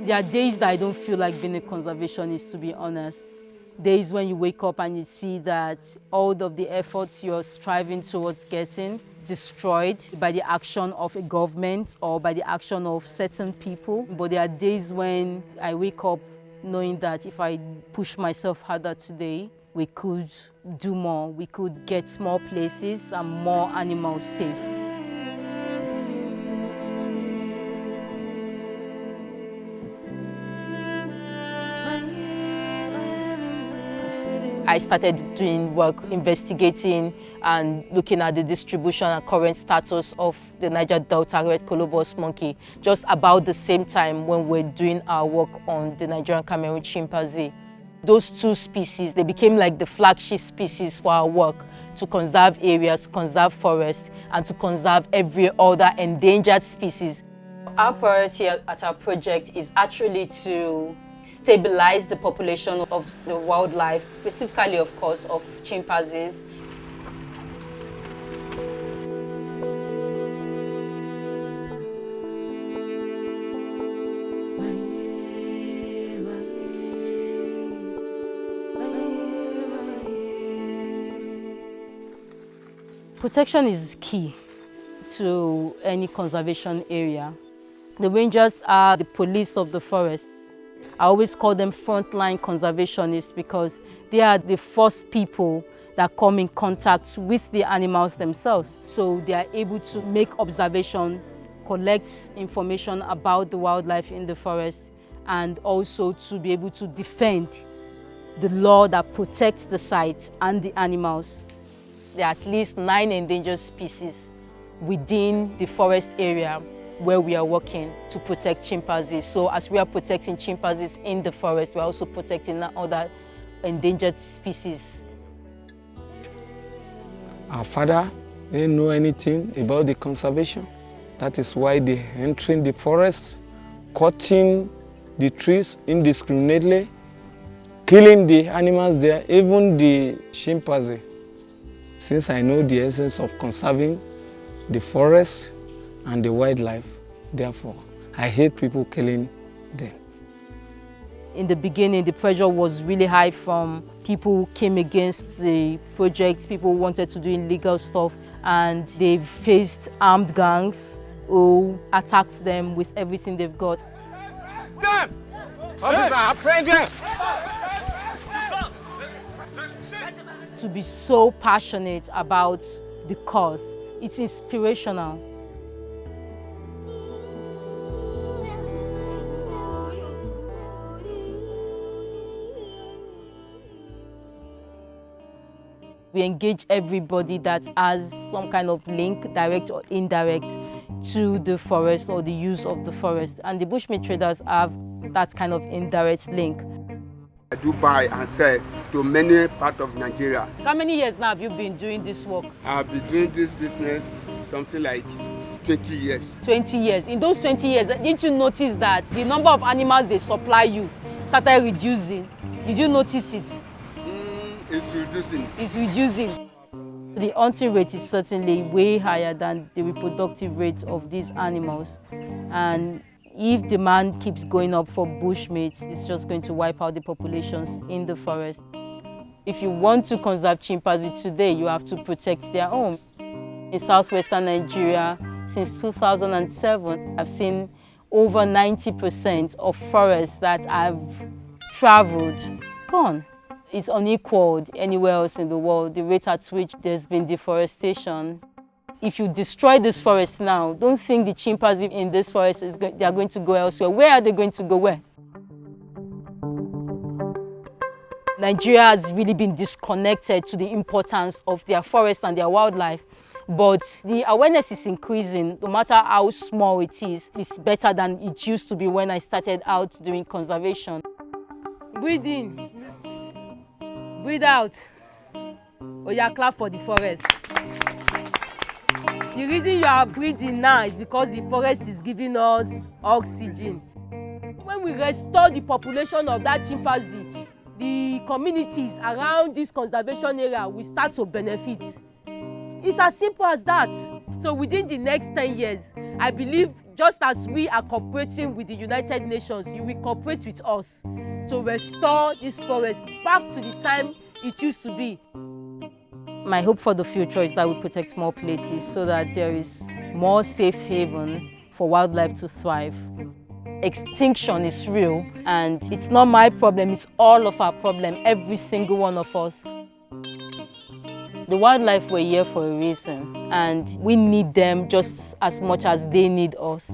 There are days that I don't feel like being a conservationist, to be honest. Days when you wake up and you see that all of the efforts you're striving towards getting destroyed by the action of a government or by the action of certain people. But there are days when I wake up knowing that if I push myself harder today, we could do more. We could get more places and more animals safe. I started doing work investigating and looking at the distribution and current status of the Niger Delta red colobus monkey just about the same time when we're doing our work on the Nigerian Cameroon chimpanzee. Those two species, they became like the flagship species for our work to conserve areas, to conserve forests, and to conserve every other endangered species. Our priority at our project is actually to stabilize the population of the wildlife, specifically, of course, of chimpanzees. Protection is key to any conservation area. The rangers are the police of the forest. I always call them frontline conservationists because they are the first people that come in contact with the animals themselves. So they are able to make observation, collect information about the wildlife in the forest, and also to be able to defend the law that protects the site and the animals. There are at least 9 endangered species within the forest area where we are working to protect chimpanzees. So as we are protecting chimpanzees in the forest, we're also protecting other endangered species. Our father didn't know anything about the conservation. That is why they entering the forest, cutting the trees indiscriminately, killing the animals there, even the chimpanzee. Since I know the essence of conserving the forest and the wildlife, therefore, I hate people killing them. In the beginning, the pressure was really high from people who came against the project, people who wanted to do illegal stuff, and they faced armed gangs who attacked them with everything they've got. Them! Hey! To be so passionate about the cause, it's inspirational. We engage everybody that has some kind of link, direct or indirect, to the forest or the use of the forest. And the bushmeat traders have that kind of indirect link. I do buy and sell to many parts of Nigeria. How many years now have you been doing this work? I've been doing this business something like 20 years. 20 years. In those 20 years, didn't you notice that the number of animals they supply you started reducing? Did you notice it? It's reducing. It's reducing. The hunting rate is certainly way higher than the reproductive rate of these animals. And if demand keeps going up for bushmeat, it's just going to wipe out the populations in the forest. If you want to conserve chimpanzee today, you have to protect their home. In southwestern Nigeria, since 2007, I've seen over 90% of forests that I've traveled gone. It's unequaled anywhere else in the world, the rate at which there's been deforestation. If you destroy this forest now, don't think the chimpanzee in this forest they are going to go elsewhere. Where are they going to go? Where? Nigeria has really been disconnected to the importance of their forest and their wildlife. But the awareness is increasing, no matter how small it is. It's better than it used to be when I started out doing conservation. Breathe in, breathe out. Oh yeah, clap for the forest. The reason you are breathing now is because the forest is giving us oxygen. When we restore the population of that chimpanzee, the communities around this conservation area will start to benefit. It's as simple as that. So within the next 10 years, I believe just as we are cooperating with the United Nations, you will cooperate with us to restore this forest back to the time it used to be. My hope for the future is that we protect more places so that there is more safe haven for wildlife to thrive. Extinction is real, and it's not my problem, it's all of our problem, every single one of us. The wildlife were here for a reason, and we need them just as much as they need us.